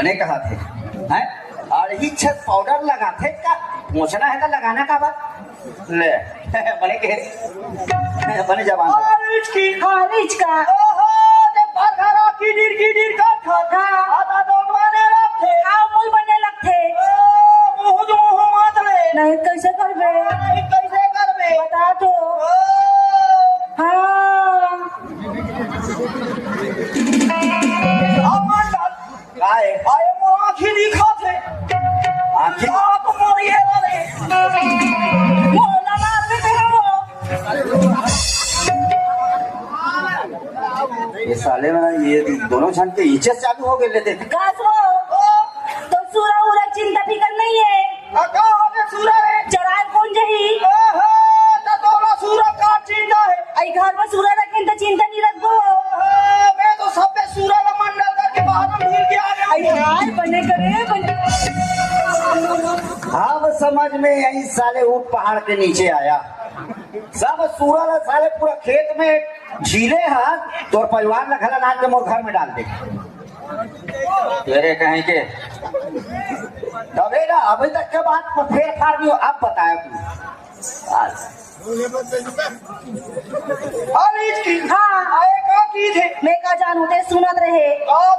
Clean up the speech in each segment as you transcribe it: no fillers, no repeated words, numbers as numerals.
बने कहा थे हैं अड़ही छत पाउडर लगाते का मोचना है तो लगाना का बात ले बने के बने जवान हारिज की हारिज का ओहो ते परखरा की का खाता आधा दोगवाने रखे मूल बने लगते मुंह जो मुंह मातले नहीं कैसे करबे कैसे करबे बता तो हाँ अमंडल काय आए वो आँखी दिखा थे आँखी आप मोरिए वाले मोला मार देते हैं वो ये साले में ये दोनों छन के इज्जत चालू हो गए लेते गास वो तो सूरा उरा चिंता फिकर नहीं है अका हमें सूरा रे चराल कौन जही ओहो तो तोला सूरा का चिंता है आई घर में सूरा रखें तो चिंता नहीं रखो मैं तो सब पे सूरा का मंडल करके बाहर में भीड़ के आ आई गया यार बने करे बने अब समझ में यही साले ऊट पहाड़ के नीचे आया सब सूरल साले पूरा खेत में झीले हैं तोर परिवार न घर अनाज के मोर घर में डाल दे तेरे कहीं के दबेगा अभी तक के बात पर फेर फाड़ दियो अब बताया तू आज हारिज की हाँ आए का की थे मैं का जानू ते सुनत रहे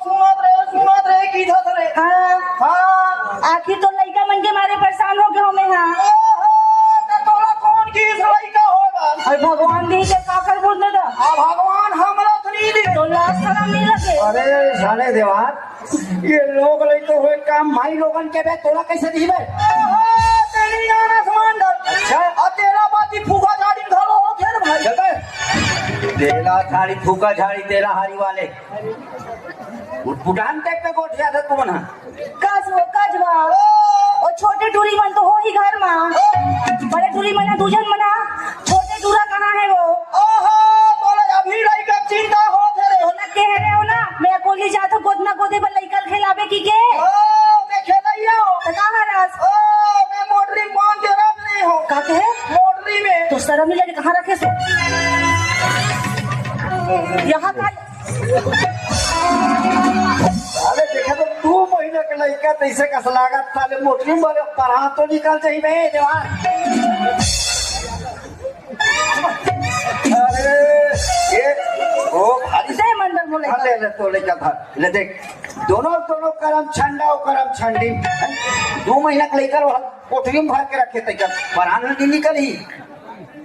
सुनत रहे की था रे हाँ हाँ आखिर तो लड़का मन के मारे परेशान हो गए हमें हाँ ओहो तो तोला कौन की सलाई का होगा और भगवान दी के काकर बोलने दो आ भगवान हमरा थनी दी तो लाश शर्म नहीं लगे अरे साले देवार ये लोग लेके हुए काम माई लोगन के बे तोला कैसे दीबे ओहो तेरी नाना समंदर अच्छा आ तेरा बाती फूका झाड़ी धरो हो फिर भाई जबे तेला झाड़ी फूका झाड़ी तेला हारी वाले उठपुटान टेक पे गोठिया था तू बना कजवा और छोटे टूरी मन तो हो ही घर में बड़े टूरी मना दूजन मना छोटे टूरा कहाँ है वो ओहो तोला अभी लाई का चिंता हो तेरे तो न कह रहे हो ना मैं कोली जाता गोद ना गोदे पर लइकल खिलावे की के ओ मैं खेलैया हूं तो कहाँ रस ओ मैं मोटरी बांध के रख रही हूं का कहे मोटरी में तो शर्म नहीं लगे कहाँ रखे सो यहाँ का अरे देखा तो 2 महीने के लड़का तैसे कस लागत साले मोटरी मारे पढ़ा तो निकल जाई बे जवान अरे ये ओ भारी जय मंडल बोले ले ले तो लेकर धर ले देख दोनों करम छंडा और करम छंडी 2 महीना के लेकर कोठरी में भर के रखे थे जब परान में निकली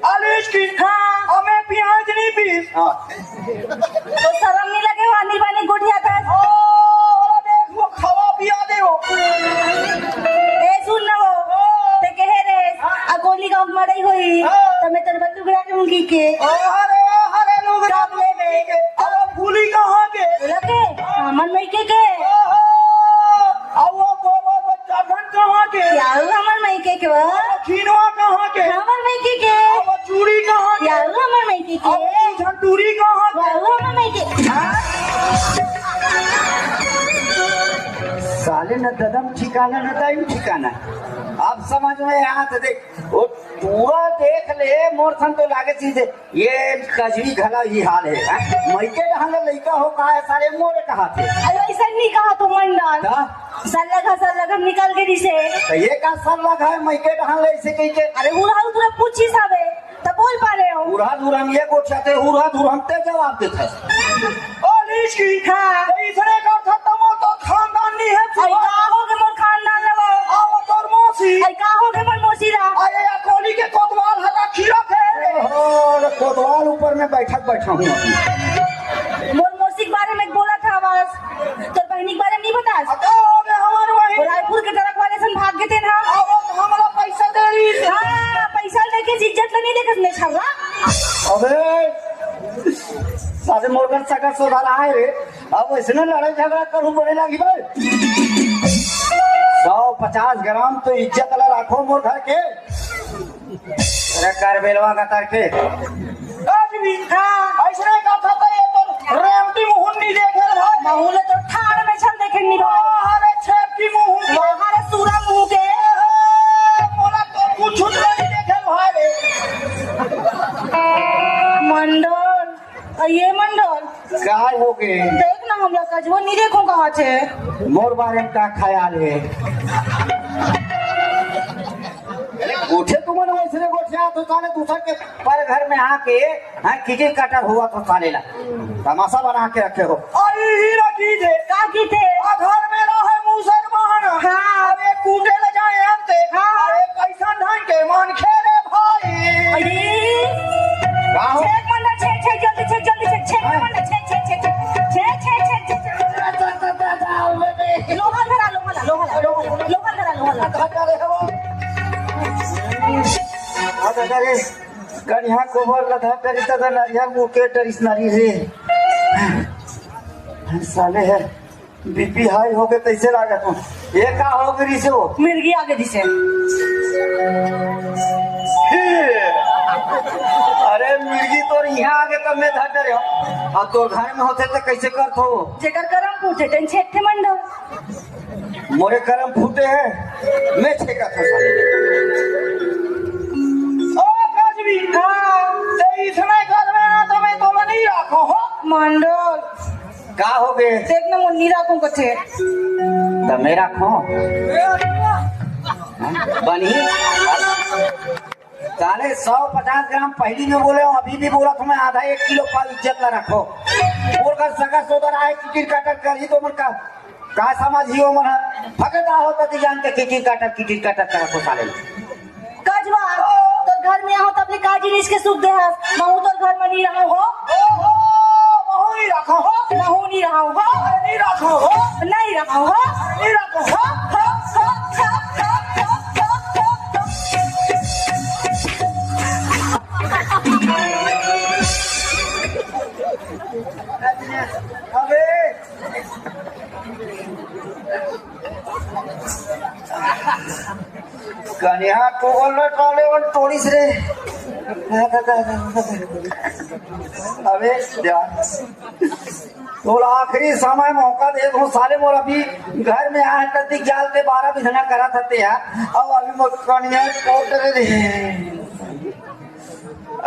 आलिश की हाँ हमें प्याज नहीं पीस हां तो शर्म नहीं लगे वानी बानी गोठिया था ओ देख वो खवा पिया दे हो ए सुन ना वो ते कहे रे आ गोली का मड़ई होई तो मैं तेरे बंदूक ला दूंगी के हरे लोग रात ले गए अब फूली कहां के लगे मन में के अब वो चाठन कहां के क्या हमर में के वो खीनवा कहां के हमर में के अब चूड़ी कहां क्या हमर में के अब झंडूरी कहां के हमर में के साले न ददम ठिकाना न टाइम ठिकाना अब समझ में आया तो देख वो पूरा देख ले मोर सन तो लागे चीज ये कजरी घला ही हाल है मैके ढंग लड़का हो कहा है सारे मोरे कहा थे अरे ऐसा नहीं कहा तो मंडल सल्लग हम निकल के दिसे तो ये का सर लगा है मैके ढंग ऐसे कह के अरे उड़ा तुरा पूछी साबे तो बोल पा रहे हो उड़ा दूर हम ये गोठियाते उड़ा दूर हम ते जवाब देते ओ लीश की हाँ इतने का था तमो तो खानदान नहीं है आई का हो के मोर खानदान लवो आओ तोर मौसी आई का हो के मोर मोसीरा अरे या कोली के कोतवाल हरा खीरा थे और कोतवाल ऊपर में बैठा हूँ अभी मोर मौसी के बारे में बोला था आवाज तोर बहनी के बारे में नहीं बता अतो में हमार वही रायपुर के ट्रक वाले सन भाग गए थे ना अब हमरा पैसा दे रही हाँ पैसा लेके इज्जत नहीं देखत नहीं छर्रा अबे सारे मोरगन सका सोधा रहा है अब इसने लड़ाई झगड़ा करूं बोले लगी भाई 150 ग्राम तो इज्जत ला रखो मोर घर के अरे कर बेलवा का तरके आदमी हां ऐसे का था तो ये तो रेमटी मुहुन्नी देखे भाई माहौल तो ठाड़ में छन देखे नहीं अरे छेप की मुहुन बाहर सूरा मुंह के मोला तो कुछ नहीं देखे भाई मंडल ये मंडल काय हो गए देख ना हमरा कजवा नहीं देखो कहाँ छे। मोर बारे में का ख्याल है गोठे तुमने वैसे गोठे तो साले दूसर के पर घर में आके किसी कटर हुआ तो साले ला तमाशा बना के रखे हो। अरे हीरा की थे का की थे घर में रहे मुसलमान। हाँ। अरे कूदे ले जाए हमसे। हाँ। अरे कैसा ढंग के मन खेरे भाई। अरे का हो छेक मंडा छेक छेक जल्दी छेक मंडा छेक लोहा धरा अरे कन्या कोबर लधा करी तदा नरिया मुके डरिस नारी रे साले है बीपी हाई हो गए तैसे लागत हूँ ये का हो गई से हो मिर्गी आगे दिसे। अरे मिर्गी तो यहाँ आगे तब मैं धर रहे हो और तो घर में होते तो कैसे कर हो जेकर करम पूछे टेन छेक थे मंडा मोरे करम फूटे हैं मैं छेका था साले ओ कजवी ते इसने घर में ना तुम्हें तो नहीं रखो हो मंडल का हो गए देख ना मुन्नी राखूं कथे तो मेरा खो बनी साले 150 ग्राम पहली में बोले हो अभी भी बोला तुम्हें आधा 1 किलो पाव इज्जत ला रखो और का सगा सोदर आए किकिर काटर कर ही तो मन का समझ ही हो मन फकता होता तो जान के किकिर काटर कर को साले कजवा तो घर में आओ तो अपने का जिनिस के सुख दे हस महू तो घर में नहीं रहो हो ओहो महू नहीं रखो हो महू नहीं रहो हो नहीं रखो हो नहीं रहो हो नहीं रखो हो अबे कन्या को बोल टोले और तोड़ीस रे अबे तो आखिरी समय मौका दे दो साले मोर अभी घर में आए तक जाल पे 12 बिछना करा थते यार अब अभी मोर कन्या कोट रे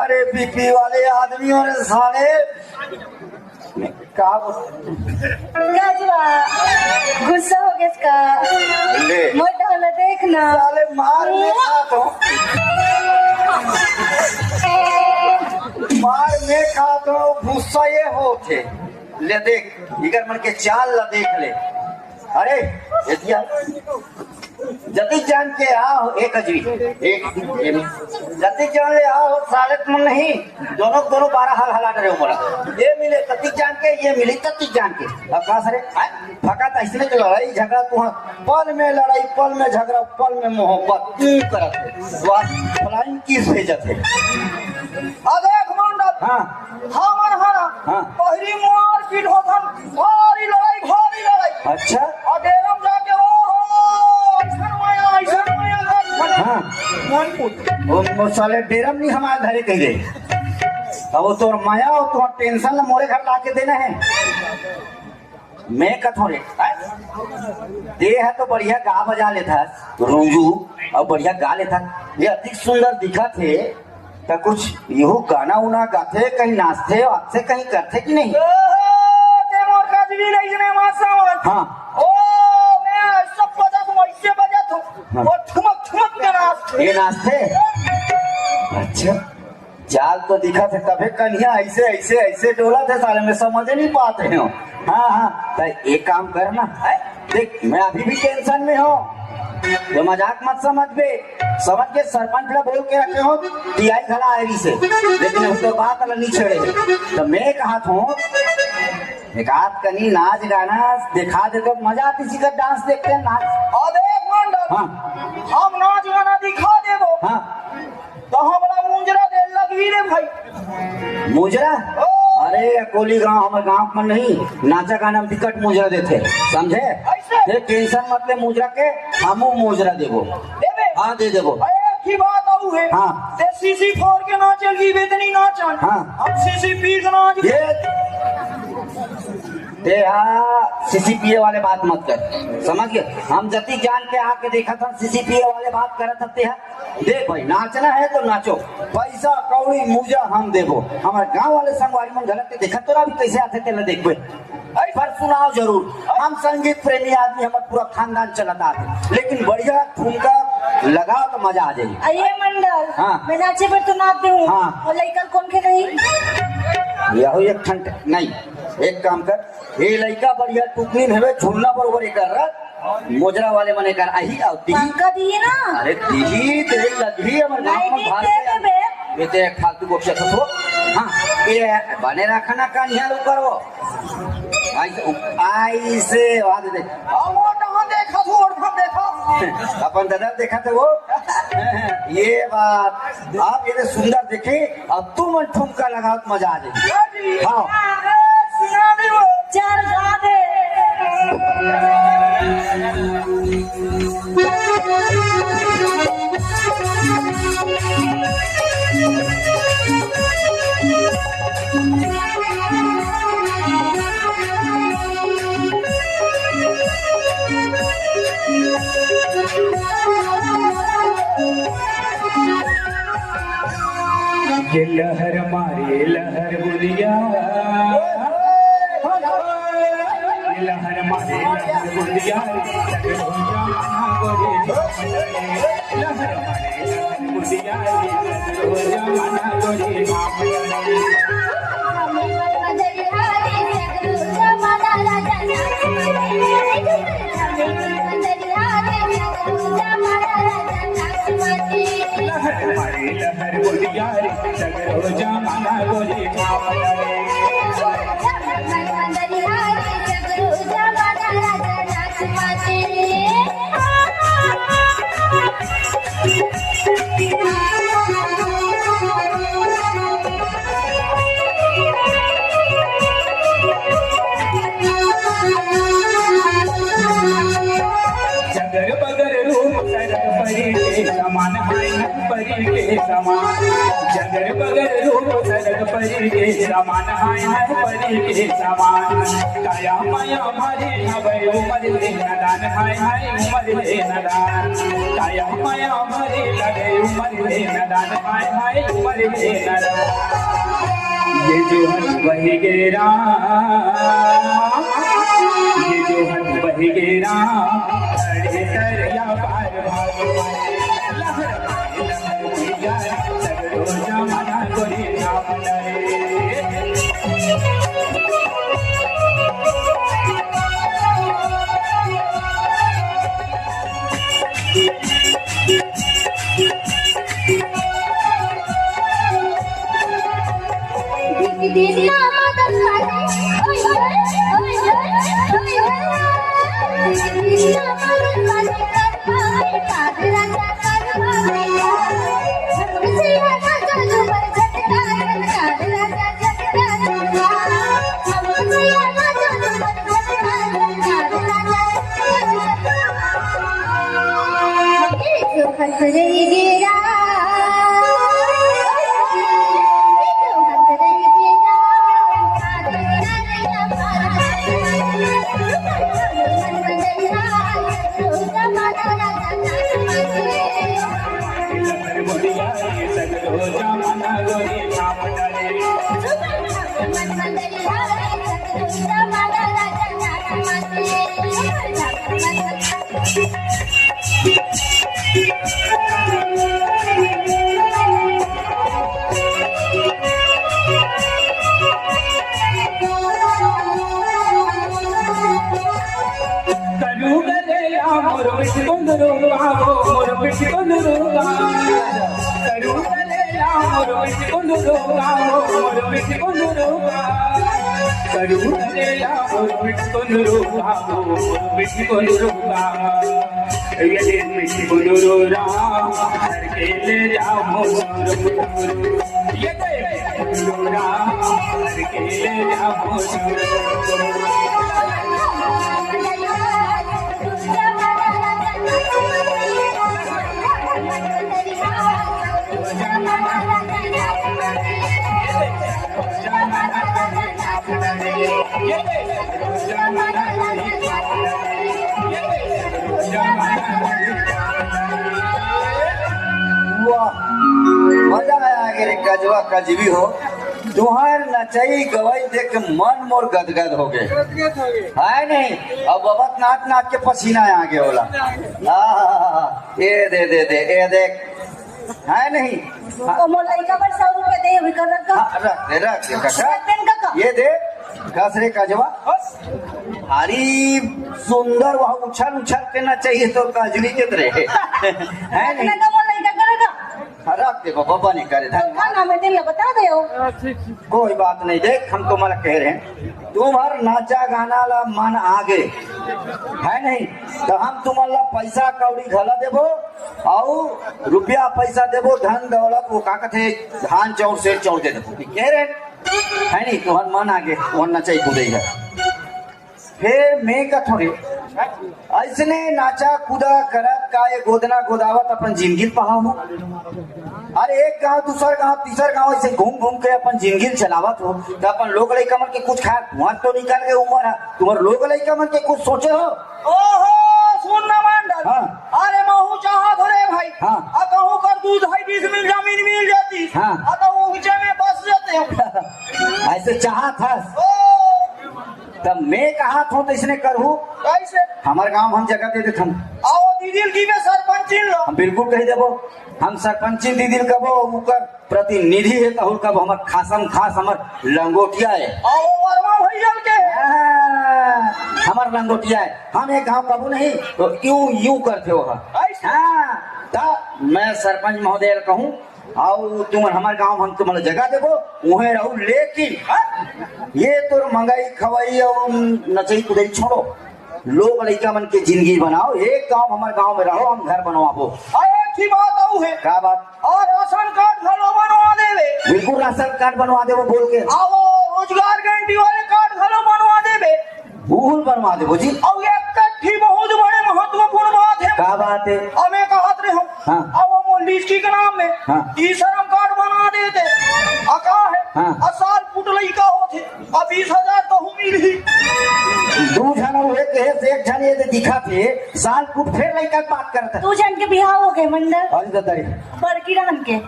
अरे बीपी वाले आदमियों ने साले का कजवा गुस्सा हो गया इसका ले मोटा वाला देखना साले मार में खाता हूँ गुस्सा ये होते ले देख इगर मन के चाल ला देख ले अरे जति जान के आओ एक अजवी एक जति जान ले आओ सालत मन नहीं दोनों 12 हाल हला डरे मोरा ये मिले तति जान के ये मिली तति जान के अब कहा सरे फकात ऐसे जो लड़ाई झगड़ा तू पल में लड़ाई पल में झगड़ा पल में मोहब्बत करत फ्लाइंग किस भेजत है देख मंडल हाँ हमर हरा हाँ। पहली मार पीट होथन भारी लड़ाई अच्छा और डेरम जाके ओ ऐसन माया हाँ मन पुट वो साले डेरम नहीं हमारे धरे कही गए अब वो तो माया हो तो टेंशन ना मोरे घर लाके देना है मैं कथों रे दे है तो बढ़िया गा बजा लेता रूजू और बढ़िया गा लेता ये अधिक सुंदर दिखा थे तो कुछ यू गाना उना गाते कहीं नाचते आपसे कहीं करते कि नहीं ते मोर कजवी नहीं मासा हाँ ओ मैं सब बजा तू ऐसे बजा तू हाँ। वो ठुमक के नाच ये नाचते अच्छा चाल तो दिखा थे तबे कन्या ऐसे ऐसे ऐसे डोला थे साले में समझ नहीं पाते हो हाँ हाँ तो एक काम करना देख मैं अभी भी टेंशन में हूँ तो मजाक मत समझ के सरपंच ला बोल के रखे हो दियाई खड़ा आयरी से लेकिन हम तो बात अलग नहीं छेड़े तो मैं कहा था एक आध कहीं नाच गाना दिखा दे तो मजा आती सी का डांस देखते हैं नाच और देख मंडल हाँ हम नाच गाना दिखा देबो हाँ तो हमरा मुंजरा दे लगी रे भाई मुजरा अरे कोली गांव हमारे गांव में नहीं नाचा गाना में टिकट मुजरा देते समझे ऐसे? टेंशन मत ले मुजरा के हमू मुजरा देबो देबे हाँ दे देबो एक ही बात आऊ है हाँ। ते सीसी फोर के नाचेगी वेदनी नाचन हाँ। हम सीसी पी के नाच ये ते सीसीपीए वाले बात मत कर, समझ गए। हम जति जान के आके देखा था सीसीपीए वाले बात करत सकते हैं। देख भाई नाचना है तो नाचो, पैसा कौड़ी मुजा हम देबो। हमारे गांव वाले संगवारी मन गलत देखा तोरा भी कैसे आते तेला देखबे। पर सुनाओ जरूर, हम संगीत प्रेमी आदमी, हमारे पूरा खानदान चलता है, लेकिन बढ़िया ठुमका लगाओ तो मजा आ जाएगी। अये मंडल, हाँ। मैं नाचे पर तो नाच दूँ। हाँ। और लड़का कौन के रही? यहो एक ठंड नहीं, एक काम कर, ये लड़का बढ़िया टुकनी में है, झूलना बरोबर कर रहा, मोजरा वाले मने कर आई आती। पंखा दिए ना? अरे दी तेरे लगी हमारे गांव में भाग बे ये तो एक फालतू को शत हो। हाँ ये बने रखना का निहाल करो ऐसे वाद दे देखा देखा अपन दादा देखा था वो। ये बात आप ये सुंदर देखे, अब तुम ठुमका लगाओ तो मजा आ जाएगी। हाँ सुना भी वो चल गा दे। ये लहर मारे लहर बुलिया, ये लहर मारे लहर बुलिया, लहर मारे लहर बुलिया, जमाना गोरी लहर मारे लहर बुलिया, सगरो जमाना गोरी जगर बगर रूप सरग परी के समान है परी के समान, जगर बगर रूप सरग परी के समान है परी के समान। काया माया मारे हवे उमर ले नदान है उमर ले नदान, काया माया मारे लगे उमर ले नदान है उमर ले नदान। ये जो हंस बही गेरा, ये जो हंस बही गेरा, अड़े दरिया पार भाग लहर लहर बुलिया, सगरो जमाना गोरी नाम डरे। वाह मजा आया आगे रे गजवा कजवी हो तुम्हार नचई गवई देख के मन मोर गदगद हो गए है नहीं अब बबत नाच नाच के पसीना आ गया होला ये दे ए देख है नहीं ओ मोर लइका पर 100 रुपए दे विकर रख हाँ, रख दे काका ये दे कस रे कजवा अरे सुंदर वह उछल उछल के ना चाहिए तो कजरी के तरह है नहीं ना मोर लइका करेगा रख दे बाबा नहीं करे का नाम है तेरे बता दे हो कोई बात नहीं देख हम तो मला कह रहे हैं तुम्हार नाचा गाना ला मन आगे है नहीं तो हम तुम्हारा पैसा कौड़ी घला देबो और रुपया पैसा देबो धन दौलत वो का कहते धान चाउर से चाउर दे देबो कह रहे है नहीं तुम्हार मन आगे वो नचाई कूदे है फिर मैं का थोड़ी ऐसने नाचा कूदा करत का ये गोदना गोदावत अपन जिंदगी पहाओ अरे एक गांव दूसर गांव तीसर गांव ऐसे घूम घूम के अपन जिंदगी चलावत हो तो अपन लोग लइका मन के कुछ खाए धुआं तो निकाल के उम्र है तुम्हारे लोग लइका मन के कुछ सोचे हो ओहो सुन ना मंडल हाँ। अरे महू चाहत रे भाई हाँ। कहूँ कर दूध है 20 मिल जमीन मिल जाती हाँ। तो वो ऊंचे में बस जाते हम ऐसे चाहत था ओ तब मैं कहा था तो इसने करू कैसे हमारे गांव हम जगह दे देते हम आओ दीदी की में सरपंच लो हम बिल्कुल कही देबो हम सरपंची दीदी कबो उकर प्रतिनिधि है कहूँ कब हमार खासम खास हमार लंगोटिया है आओ वर्मा भैया के हमार लंगोटिया है हम एक गांव कबू नहीं तो यूं करते हो ऐसे? हाँ तो मैं सरपंच महोदय कहूँ और तुम हमारे गांव हम तुम्हारा जगह देबो वहीं रहू लेकिन ये तो मंगाई खवाई और नचई कुदई छोड़ो लोग लड़का मन के जिंदगी बनाओ एक गांव हमारे गांव में रहो हम घर बनवाबो अच्छी बात आऊ है क्या बात और राशन कार्ड घलो बनवा देवे बिल्कुल राशन कार्ड बनवा देबो बोल के आओ रोजगार गारंटी वाले कार्ड घलो बनवा देवे भूल बनवा देबो जी और एक कट्ठी बहुत बड़े महत्वपूर्ण बात है क्या बात है हमें कहत रहे हम हाँ। अब वो लीची के नाम में हाँ। ई श्रम कार्ड बना देते अका है हाँ। साल फुट लइका होते अब 20,000 तो हम मिल ही दू जन एक जन ये दिखा थे साल कुट फिर लड़का बात करता तू जन के बिहार हो गए मंडल अरे तो तारी बड़की रहन के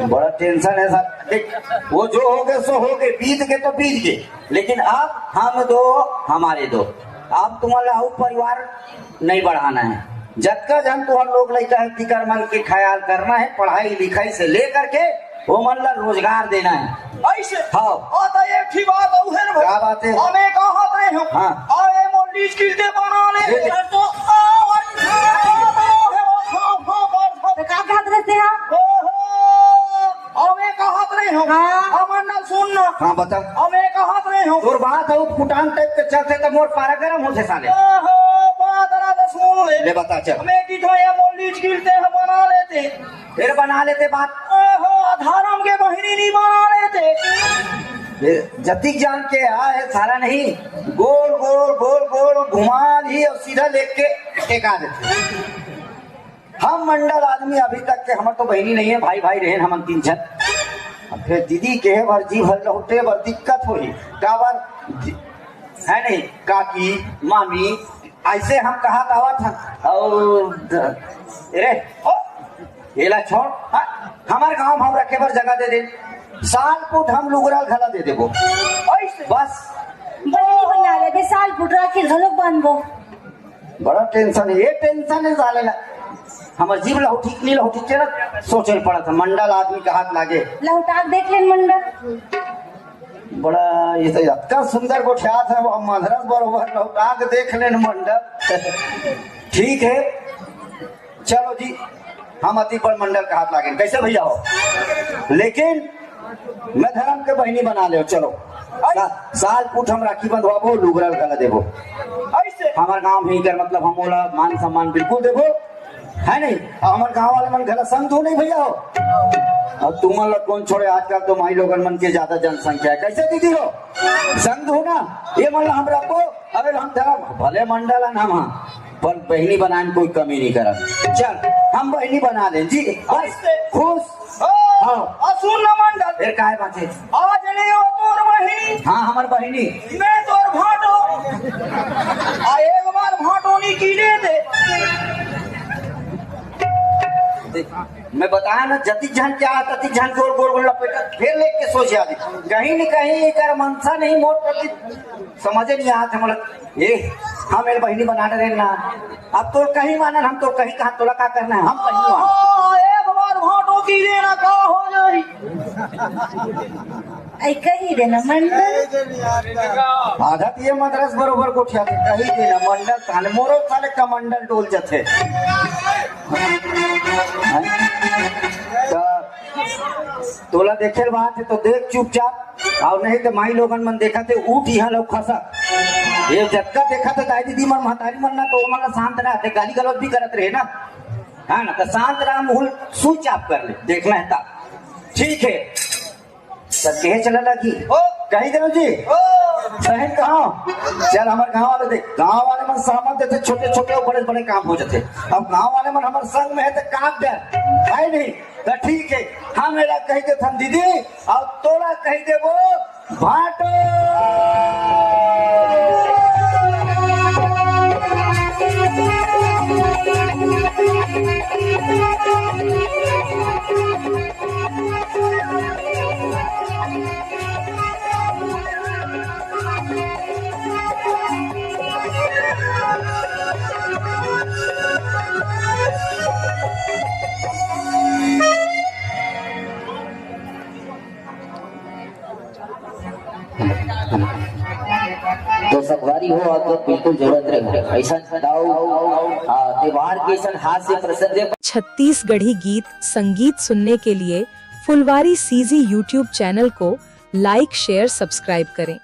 बड़ा टेंशन है सर देख वो जो हो गए सो हो गए बीत गए तो बीत गए लेकिन अब हम दो हमारे दो अब तुम्हारा और परिवार नहीं बढ़ाना है जब का जन तुम्हारे लोग लड़का है तिकर मन के ख्याल करना है पढ़ाई लिखाई से लेकर के वो मन ला रोजगार देना है ऐसे हाँ। आता एक ही बात आऊ है क्या बात है हमें कहत रहे हम हाँ। आए मोली किलते बनाने दे दे। तो तो का कहत रहते हैं हमें कहत रहे हम हाँ। हमर ना सुनना हाँ बता हमें कहत रहे हम और बात है फुटान टाइप के चलते तो मोर पारा गरम होते साले बात ना सुन ले ले बता चल हमें की तो ये मोली किलते हम बना लेते फिर बना लेते बात धर्म के बहिनी नहीं बना लेते जतिक जान के आए सारा नहीं गोल गोल गोल गोल घुमा ली और सीधा लेके टेका देते हम मंडल आदमी अभी तक के हमारे तो बहनी नहीं है भाई भाई रहे हम 3 जन अब फिर दीदी के भर जी भर लौटे भर दिक्कत हो का बार है नहीं काकी मामी ऐसे हम कहा दावा था और रे येला छोड़ हमारे गांव हम रखे पर जगह दे दे साल फुट हम लुगरा घला दे देबो ऐसे बस बड़ी बना ले साल फुट राखी घलोक बांधबो बड़ा टेंशन है ये टेंशन है साले हमार जीव लहू ठीक नहीं लहू ठीक ना सोचे पड़ा था मंडल आदमी का हाथ लागे लहुटाक देख लेन मंडल बड़ा ये तो इतना सुंदर गोठियात है वो मधरस बरोबर लहुटाक देख लेन मंडल ठीक है चलो जी हम अति पर मंडल का हाथ लागे कैसे भैया हो लेकिन मैं धर्म के बहनी बना ले चलो साल फुट हम राखी बंधवाबो लुगरल गला देबो ऐसे हमारे गांव में कर मतलब हम बोला मान सम्मान बिल्कुल देबो है नहीं हमारे गांव वाले मन गला संग हो नहीं भैया हो अब तुम लोग कौन छोड़े आजकल तो माई लोगन मन के ज्यादा जनसंख्या है कैसे दीदी हो संग हो ना ये मतलब हम रखो अरे हम धर्म भले मंडल है हम पर बहनी बनाने में कोई कमी नहीं करत। चल हम बहनी बना दें जी, बस खुश। हाँ। असुन मंडल फिर काहे बाचे? आज ले हो तोर बहिनी, हाँ हमार बहनी। मैं तोर भाटो आ एक बार भाटोनी की दे दे। मैं बताया ना, जति जन क्या तति जन गोल गोल गोल लपेटा फिर लेके के सोच आदि कहीं न कहीं कर मनसा नहीं मोर प्रति समझे नहीं आत हम ये हम मेरे बहनी बना रहे ना। अब तो कहीं मानन हम तो कहीं कहा तोला का करना है, हम कहीं मान एक बार भाटो की देना का हो जाई। ऐ कही देना मंडल। आधा ये मद्रास बरोबर गोठिया के कहीं देना मंडल ताले मोरो साले कमंडल डोल जथे। तोला देखे बात है तो देख चुपचाप, और नहीं तो माई लोगन मन देखा थे उठ यहाँ लोग खसा ये जत्का देखा तो दाई दीदी मन महतारी मन ना तो मन शांत रहते, गाली गलौज भी करत रहे ना। हाँ ना, तो शांत रहा, मुंह स्विच ऑफ कर ले, देखना है ता ठीक है। सब कहे चला लगी कहीं करो जी शहर कहाँ। चल हमारे गाँव वाले देख, गाँव वाले मन सहमत देते, छोटे छोटे और बड़े बड़े काम हो जाते। अब गाँव वाले मन हमारे संग में है तो काम डर है नहीं, तो ठीक है हम मेरा कही दे हम दीदी और तोरा कही दे वो भाटो। तो सफारी हो और तो बिल्कुल जरूरत रहे ऐसा त्योहार के ऐसा हाथ से प्रसन्न। छत्तीसगढ़ी गीत संगीत सुनने के लिए फुलवारी सीजी यूट्यूब चैनल को लाइक शेयर सब्सक्राइब करें।